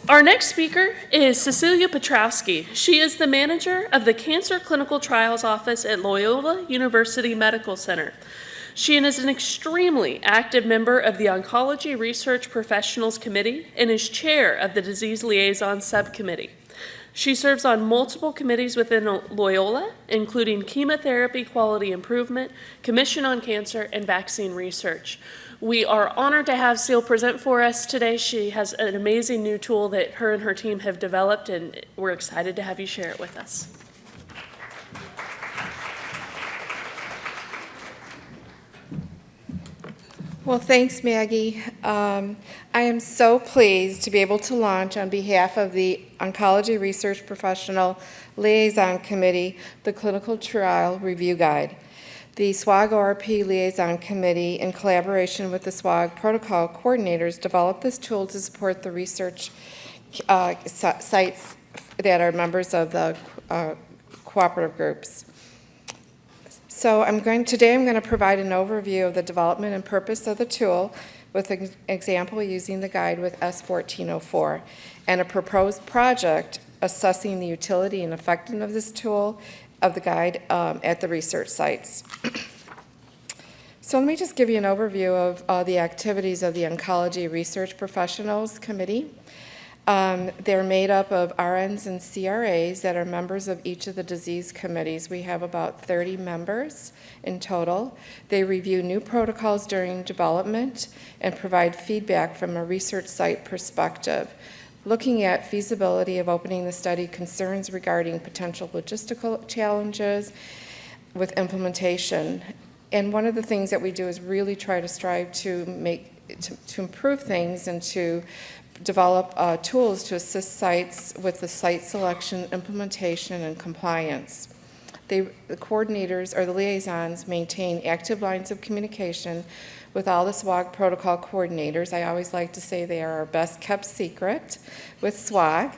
Our next speaker is Petrowsky. She is the manager of the Cancer Clinical Trials Office at Loyola University Medical Center. She is an extremely active member of the Oncology Research Professionals Committee and is chair of the Disease Liaison Subcommittee. She serves on multiple committees within Loyola, including Chemotherapy Quality Improvement, Commission on Cancer, and Vaccine Research. We are honored to have Ceil present for us today. She has an amazing new tool that her and her team have developed, and we're excited to have you share it with us. Well, thanks, Maggie. I am so pleased to be able to launch on behalf of the Oncology Research Professional Liaison Committee, the Clinical Trial Review Guide. The SWOG-ORP Liaison Committee, in collaboration with the SWOG protocol coordinators, developed this tool to support the research sites that are members of the cooperative groups. So today I'm going to provide an overview of the development and purpose of the tool with an example using the guide with S1404 and a proposed project assessing the utility and effectiveness of this tool of the guide at the research sites. So let me just give you an overview of the activities of the Oncology Research Professionals Committee. They're made up of RNs and CRAs that are members of each of the disease committees. We have about 30 members in total. They review new protocols during development and provide feedback from a research site perspective, looking at feasibility of opening the study, concerns regarding potential logistical challenges with implementation. And one of the things that we do is really try to strive to improve things and to develop tools to assist sites with the site selection, implementation, and compliance. The coordinators or the liaisons maintain active lines of communication with all the SWOG protocol coordinators. I always like to say they are our best kept secret with SWOG.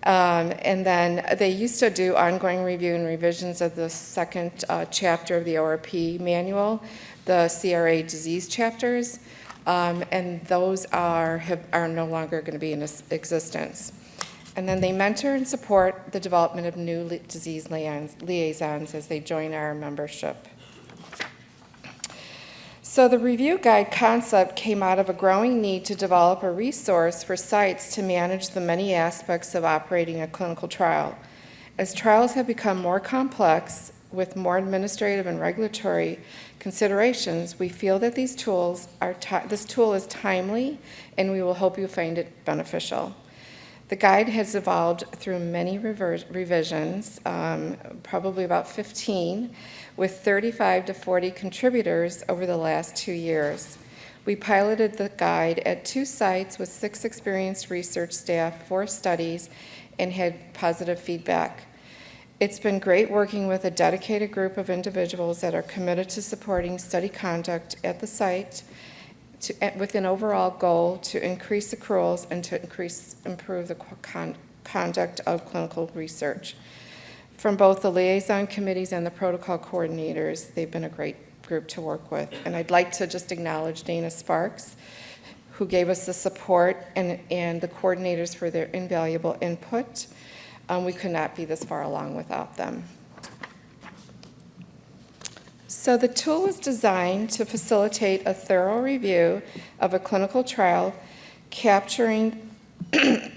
And then they used to do ongoing review and revisions of the second chapter of the ORP manual, the CRA disease chapters. And those are no longer going to be in existence. And then they mentor and support the development of new disease liaisons as they join our membership. So the review guide concept came out of a growing need to develop a resource for sites to manage the many aspects of operating a clinical trial. As trials have become more complex with more administrative and regulatory considerations, we feel that this tool is timely, and we will hope you find it beneficial. The guide has evolved through many revisions, probably about 15, with 35 to 40 contributors over the last 2 years. We piloted the guide at 2 sites with 6 experienced research staff, 4 studies, and had positive feedback. It's been great working with a dedicated group of individuals that are committed to supporting study conduct at the site with an overall goal to increase accruals and to improve the conduct of clinical research. From both the liaison committees and the protocol coordinators, they've been a great group to work with. And I'd like to just acknowledge Dana Sparks, who gave us the support, and the coordinators for their invaluable input. We could not be this far along without them. So the tool is designed to facilitate a thorough review of a clinical trial, capturing in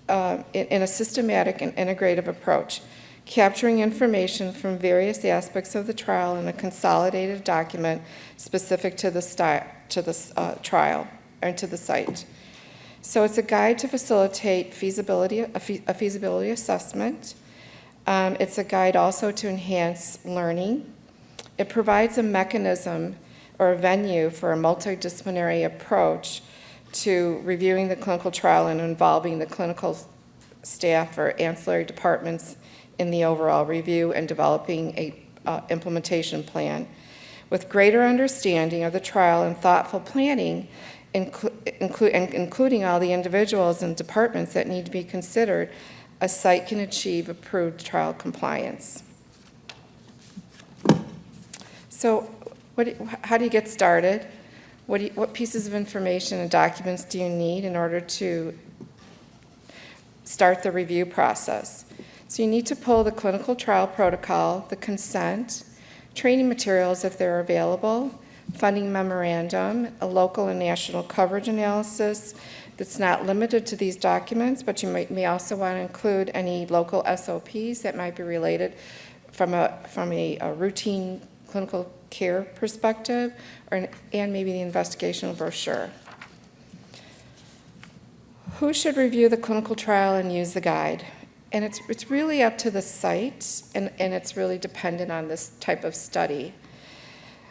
a systematic and integrative approach, capturing information from various aspects of the trial in a consolidated document specific to the trial and to the site. So it's a guide to facilitate a feasibility assessment. It's a guide also to enhance learning. It provides a mechanism or a venue for a multidisciplinary approach to reviewing the clinical trial and involving the clinical staff or ancillary departments in the overall review and developing a implementation plan. With greater understanding of the trial and thoughtful planning, including all the individuals and departments that need to be considered, a site can achieve approved trial compliance. So how do you get started? What pieces of information and documents do you need in order to start the review process. So you need to pull the clinical trial protocol, the consent, training materials if they're available, funding memorandum, a local and national coverage analysis that's not limited to these documents, but you may also want to include any local SOPs that might be related from a routine clinical care perspective, and maybe the investigational brochure. Who should review the clinical trial and use the guide? And it's really up to the site, and it's really dependent on this type of study.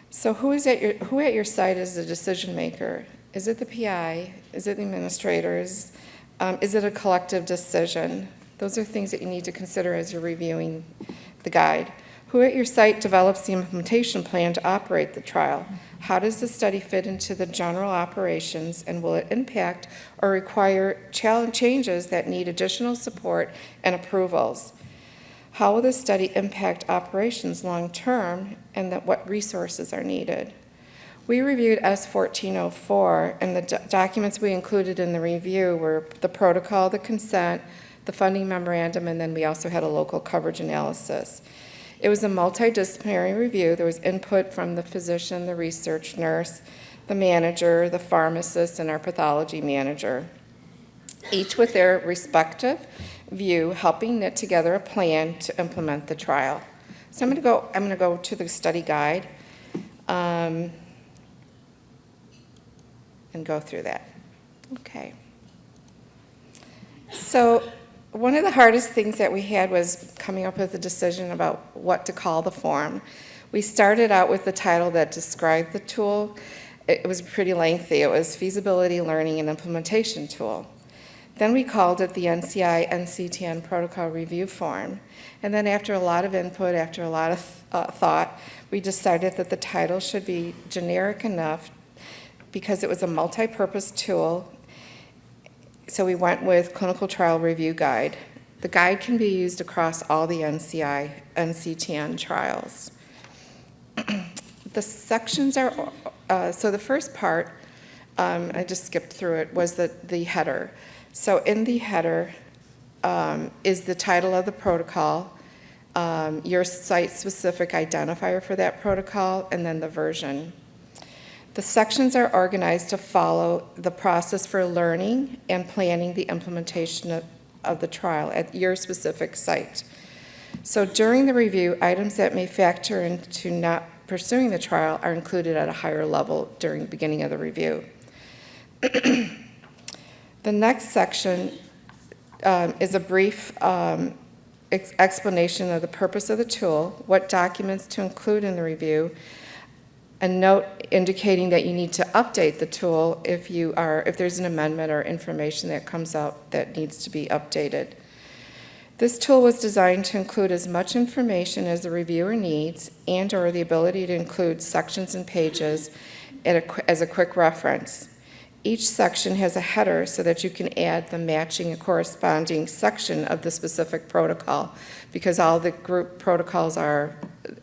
So who at your site is the decision maker? Is it the PI? Is it the administrators? Is it a collective decision? Those are things that you need to consider as you're reviewing the guide. Who at your site develops the implementation plan to operate the trial? How does the study fit into the general operations, and will it impact or require changes that need additional support and approvals? How will the study impact operations long-term, and what resources are needed? We reviewed S1404, and the documents we included in the review were the protocol, the consent, the funding memorandum, and then we also had a local coverage analysis. It was a multidisciplinary review. There was input from the physician, the research nurse, the manager, the pharmacist, and our pathology manager, each with their respective view, helping knit together a plan to implement the trial. So I'm going to go to the study guide and go through that. Okay. So one of the hardest things that we had was coming up with a decision about what to call the form. We started out with the title that described the tool. It was pretty lengthy. It was Feasibility, Learning, and Implementation Tool. Then we called it the NCI-NCTN Protocol Review Form. And then after a lot of input, after a lot of thought, we decided that the title should be generic enough because it was a multi-purpose tool. So we went with Clinical Trial Review Guide. The guide can be used across all the NCI-NCTN trials. The sections are, so the first part, I just skipped through it, was the header. So in the header is the title of the protocol, your site-specific identifier for that protocol, and then the version. The sections are organized to follow the process for learning and planning the implementation of the trial at your specific site. So during the review, items that may factor into not pursuing the trial are included at a higher level during the beginning of the review. The next section is a brief explanation of the purpose of the tool, what documents to include in the review, a note indicating that you need to update the tool if there's an amendment or information that comes out that needs to be updated. This tool was designed to include as much information as the reviewer needs and/or the ability to include sections and pages as a quick reference. Each section has a header so that you can add the matching and corresponding section of the specific protocol, because all the group protocols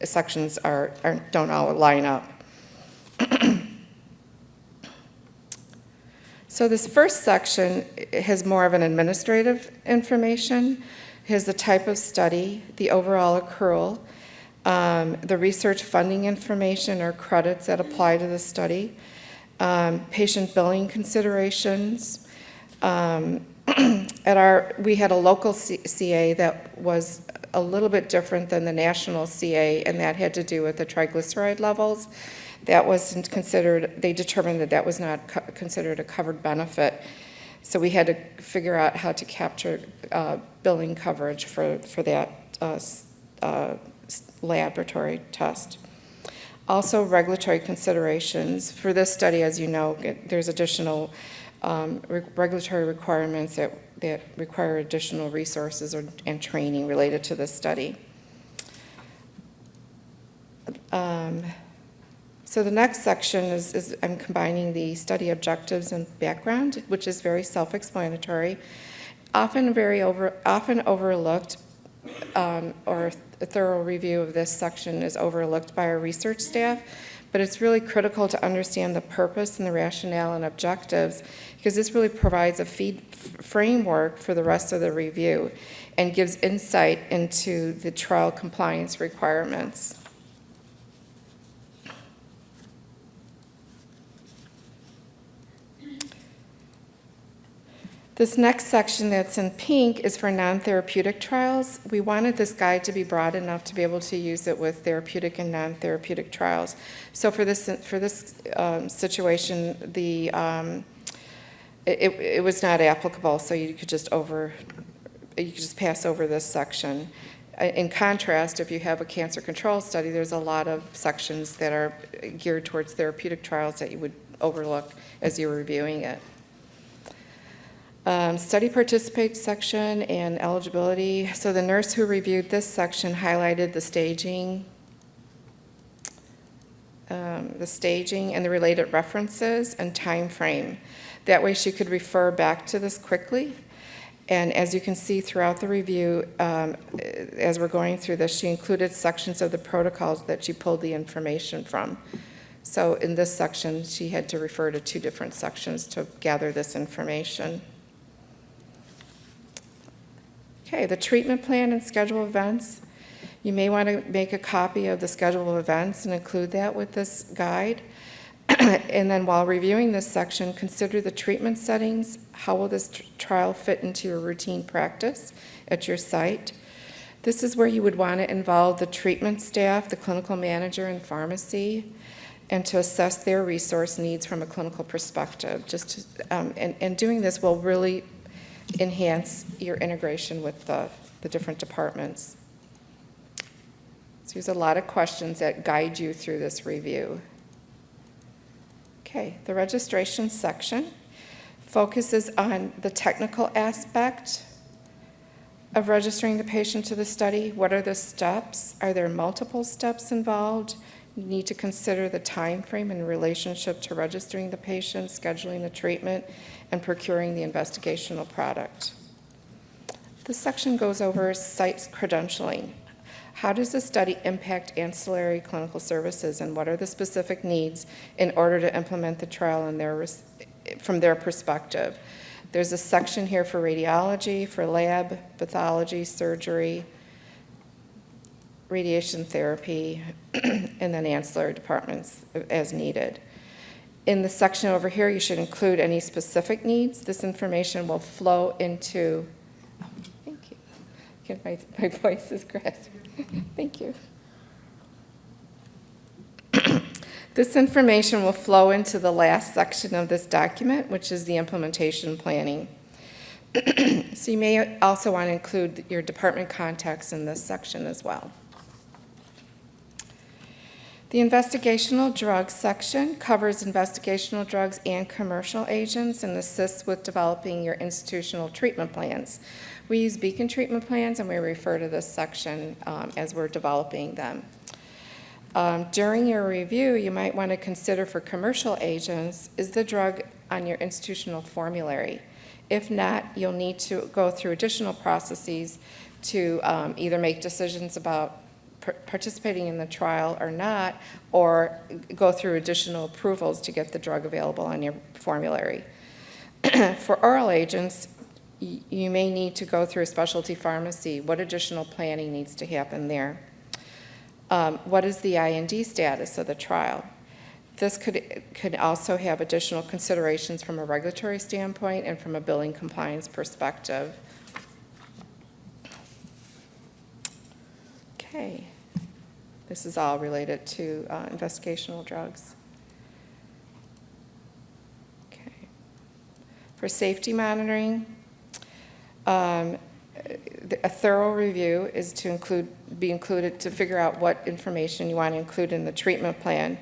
sections don't all line up. So this first section has more of an administrative information. It has the type of study, the overall accrual, the research funding information or credits that apply to the study, patient billing considerations. We had a local CA that was a little bit different than the national CA, and that had to do with the triglyceride levels. That wasn't considered, they determined that was not considered a covered benefit. So we had to figure out how to capture billing coverage for that laboratory test. Also, regulatory considerations. For this study, as you know, there's additional regulatory requirements that require additional resources and training related to this study. So the next section is I'm combining the study objectives and background, which is very self-explanatory, often overlooked, or a thorough review of this section is overlooked by our research staff, but it's really critical to understand the purpose and the rationale and objectives, because this really provides a framework for the rest of the review and gives insight into the trial compliance requirements. This next section that's in pink is for non-therapeutic trials. We wanted this guide to be broad enough to be able to use it with therapeutic and non-therapeutic trials. So for this situation, it was not applicable, so you could just pass over this section. In contrast, if you have a cancer control study, there's a lot of sections that are geared towards therapeutic trials that you would overlook as you're reviewing it. Study participate section and eligibility. So the nurse who reviewed this section highlighted the staging and the related references and time frame. That way she could refer back to this quickly. And as you can see throughout the review, as we're going through this, she included sections of the protocols that she pulled the information from. So in this section, she had to refer to 2 different sections to gather this information. Okay, the treatment plan and schedule of events. You may want to make a copy of the schedule of events and include that with this guide. And then while reviewing this section, consider the treatment settings. How will this trial fit into your routine practice at your site? This is where you would want to involve the treatment staff, the clinical manager, and pharmacy, and to assess their resource needs from a clinical perspective. And doing this will really enhance your integration with the different departments. So there's a lot of questions that guide you through this review. Okay, the registration section focuses on the technical aspect of registering the patient to the study. What are the steps? Are there multiple steps involved? You need to consider the time frame in relationship to registering the patient, scheduling the treatment, and procuring the investigational product. This section goes over site credentialing. How does the study impact ancillary clinical services, and what are the specific needs in order to implement the trial from their perspective? There's a section here for radiology, for lab, pathology, surgery, radiation therapy, and then ancillary departments as needed. In the section over here, you should include any specific needs. This information will flow into, thank you. My voice is grasping. Thank you. This information will flow into the last section of this document, which is the implementation planning. So you may also want to include your department contacts in this section as well. The investigational drugs section covers investigational drugs and commercial agents and assists with developing your institutional treatment plans. We use Beacon treatment plans, and we refer to this section as we're developing them. During your review, you might want to consider for commercial agents, is the drug on your institutional formulary? If not, you'll need to go through additional processes to either make decisions about participating in the trial or not, or go through additional approvals to get the drug available on your formulary. For oral agents, you may need to go through a specialty pharmacy. What additional planning needs to happen there? What is the IND status of the trial? This could also have additional considerations from a regulatory standpoint and from a billing compliance perspective. Okay. This is all related to investigational drugs. Okay. For safety monitoring, a thorough review is to be included to figure out what information you want to include in the treatment plan.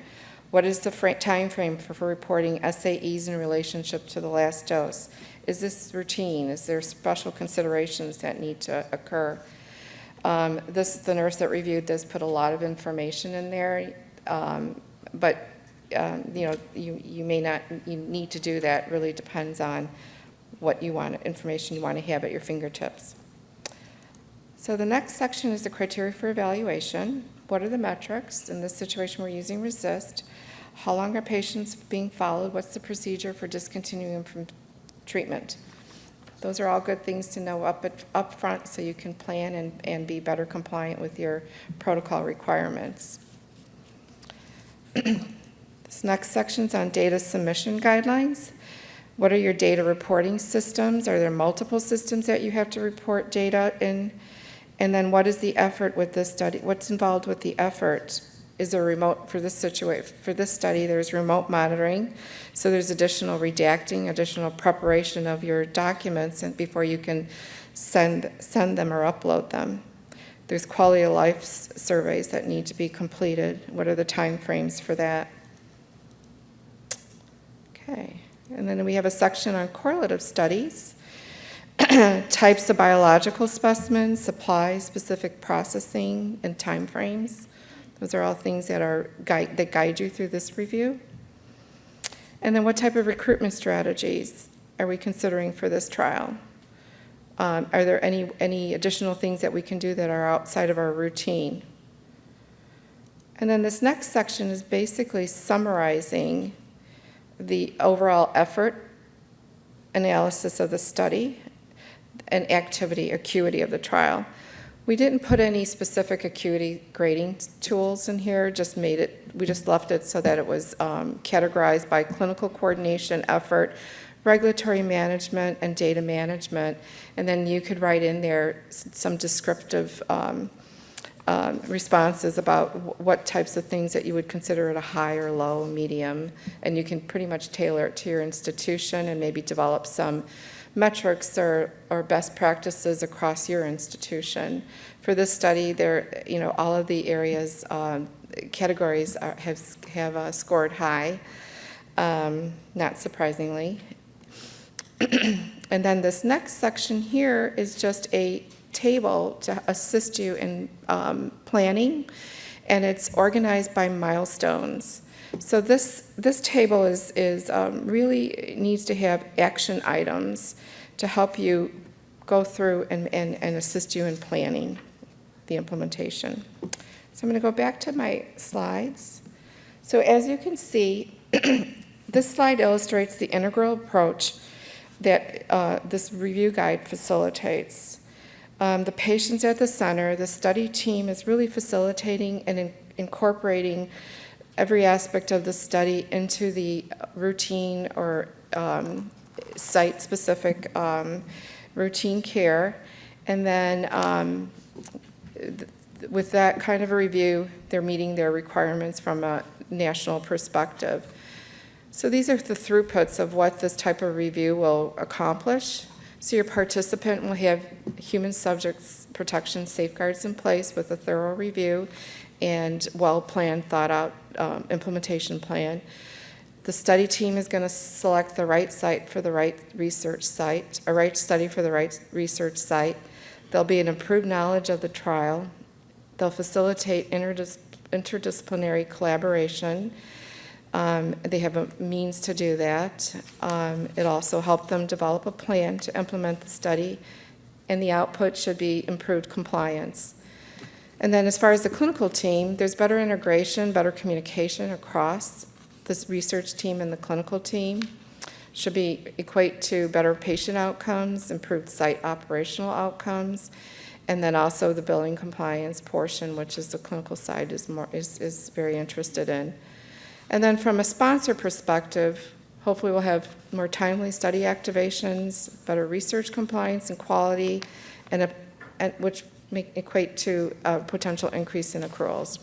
What is the time frame for reporting SAEs in relationship to the last dose? Is this routine? Is there special considerations that need to occur? The nurse that reviewed this put a lot of information in there, but you may not. You need to do that. Really depends on what information you want to have at your fingertips. So the next section is the criteria for evaluation. What are the metrics? In this situation, we're using RESIST. How long are patients being followed? What's the procedure for discontinuing them from treatment? Those are all good things to know up front so you can plan and be better compliant with your protocol requirements. This next section's on data submission guidelines. What are your data reporting systems? Are there multiple systems that you have to report data in? And then what is the effort with this study? What's involved with the effort? Is there remote, for this study, there's remote monitoring. So there's additional redacting, additional preparation of your documents and before you can send them or upload them. There's quality of life surveys that need to be completed. What are the time frames for that? Okay, and then we have a section on correlative studies. Types of biological specimens, supplies, specific processing, and time frames. Those are all things that guide you through this review. And then what type of recruitment strategies are we considering for this trial? Are there any additional things that we can do that are outside of our routine? And then this next section is basically summarizing the overall effort analysis of the study and acuity of the trial. We didn't put any specific acuity grading tools in here, we just left it so that it was categorized by clinical coordination effort, regulatory management, and data management. And then you could write in there some descriptive responses about what types of things that you would consider at a high or low, medium, and you can pretty much tailor it to your institution and maybe develop some metrics or best practices across your institution. For this study, all of the areas, categories have scored high, not surprisingly. And then this next section here is just a table to assist you in planning, and it's organized by milestones. So this table is really needs to have action items to help you go through and assist you in planning the implementation. So I'm going to go back to my slides. So as you can see, this slide illustrates the integral approach that this review guide facilitates. The patient's at the center. The study team is really facilitating and incorporating every aspect of the study into the routine or site-specific routine care. And then with that kind of a review, they're meeting their requirements from a national perspective. So these are the throughputs of what this type of review will accomplish. So your participant will have human subjects protection safeguards in place with a thorough review and well-planned, thought-out implementation plan. The study team is going to select the right site for the right research site, a right study for the right research site. There'll be an improved knowledge of the trial. They'll facilitate interdisciplinary collaboration. They have a means to do that. It also helped them develop a plan to implement the study, and the output should be improved compliance. And then as far as the clinical team, there's better integration, better communication across this research team and the clinical team. Should equate to better patient outcomes, improved site operational outcomes, and then also the billing compliance portion, which is the clinical side is very interested in. And then from a sponsor perspective, hopefully we'll have more timely study activations, better research compliance and quality, and which may equate to a potential increase in accruals.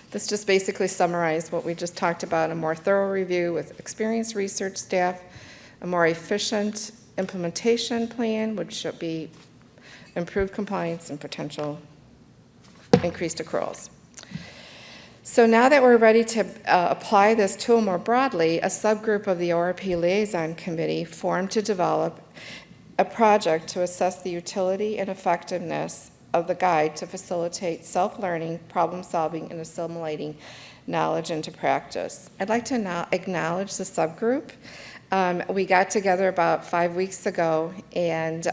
This just basically summarized what we just talked about: a more thorough review with experienced research staff, a more efficient implementation plan, which should be improved compliance and potential increased accruals. So now that we're ready to apply this tool more broadly, a subgroup of the ORP Liaison Committee formed to develop a project to assess the utility and effectiveness of the guide to facilitate self-learning, problem-solving, and assimilating knowledge into practice. I'd like to now acknowledge the subgroup. We got together about 5 weeks ago and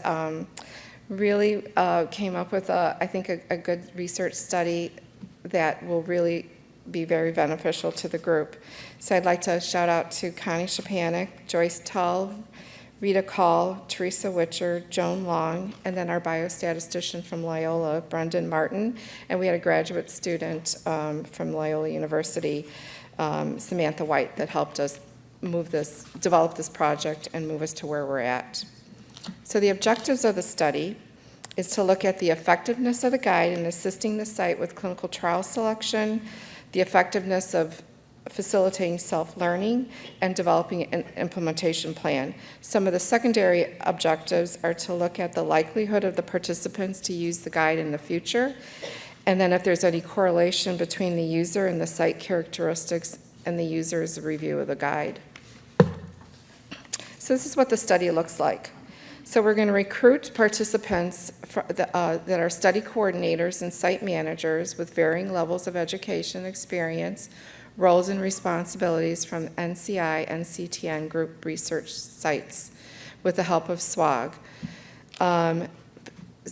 really came up with, I think, a good research study that will really be very beneficial to the group. So I'd like to shout out to Connie Shapanik, Joyce Tull, Rita Call, Teresa Witcher, Joan Long, and then our biostatistician from Loyola, Brendan Martin, and we had a graduate student from Loyola University, Samantha White, that helped us develop this project and move us to where we're at. So the objectives of the study is to look at the effectiveness of the guide in assisting the site with clinical trial selection, the effectiveness of facilitating self-learning, and developing an implementation plan. Some of the secondary objectives are to look at the likelihood of the participants to use the guide in the future, and then if there's any correlation between the user and the site characteristics and the user's review of the guide. So this is what the study looks like. So we're going to recruit participants that are study coordinators and site managers with varying levels of education experience, roles and responsibilities from NCI, NCTN group research sites with the help of SWOG.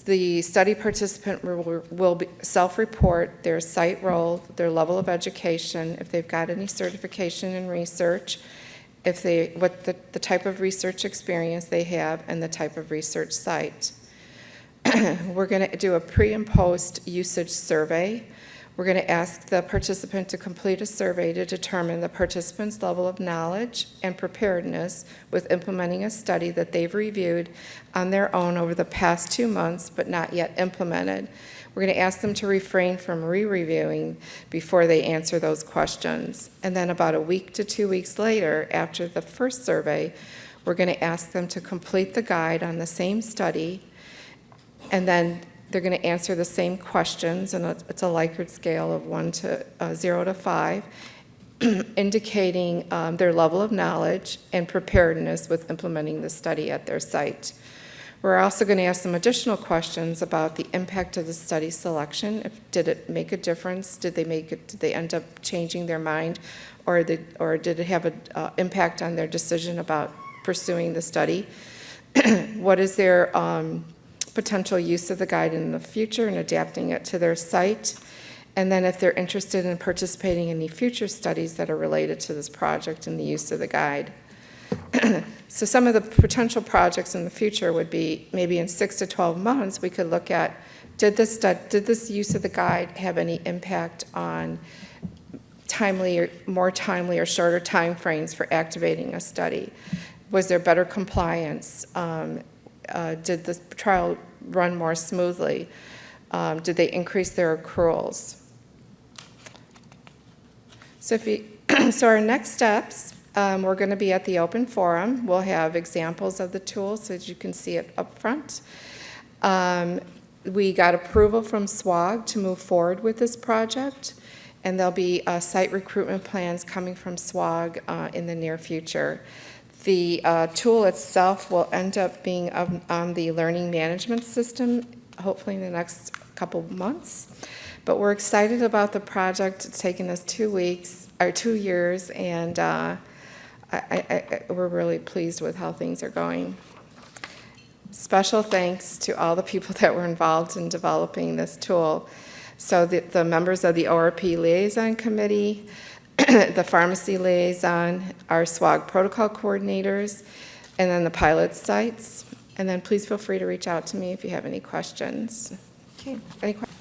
The study participant will self-report their site role, their level of education, if they've got any certification in research, what the type of research experience they have, and the type of research site. We're going to do a pre and post usage survey. We're going to ask the participant to complete a survey to determine the participant's level of knowledge and preparedness with implementing a study that they've reviewed on their own over the past 2 months but not yet implemented. We're going to ask them to refrain from re-reviewing before they answer those questions. And then about a week to 2 weeks later, after the first survey, we're going to ask them to complete the guide on the same study, and then they're going to answer the same questions, and it's a Likert scale of 0 to 5, indicating their level of knowledge and preparedness with implementing the study at their site. We're also going to ask them additional questions about the impact of the study selection. Did it make a difference? Did they end up changing their mind, or did it have an impact on their decision about pursuing the study? What is their potential use of the guide in the future and adapting it to their site? And then if they're interested in participating in any future studies that are related to this project and the use of the guide. So some of the potential projects in the future would be maybe in 6 to 12 months, we could look at, did this use of the guide have any impact on more timely or shorter time frames for activating a study? Was there better compliance? Did the trial run more smoothly? Did they increase their accruals? So our next steps, we're going to be at the open forum. We'll have examples of the tool so that you can see it up front. We got approval from SWOG to move forward with this project, and there'll be site recruitment plans coming from SWOG in the near future. The tool itself will end up being on the learning management system, hopefully in the next couple months. But we're excited about the project. It's taken us 2 years, and we're really pleased with how things are going. Special thanks to all the people that were involved in developing this tool. So the members of the ORP Liaison Committee, the pharmacy liaison, our SWOG protocol coordinators, and then the pilot sites. And then please feel free to reach out to me if you have any questions. Okay, any questions?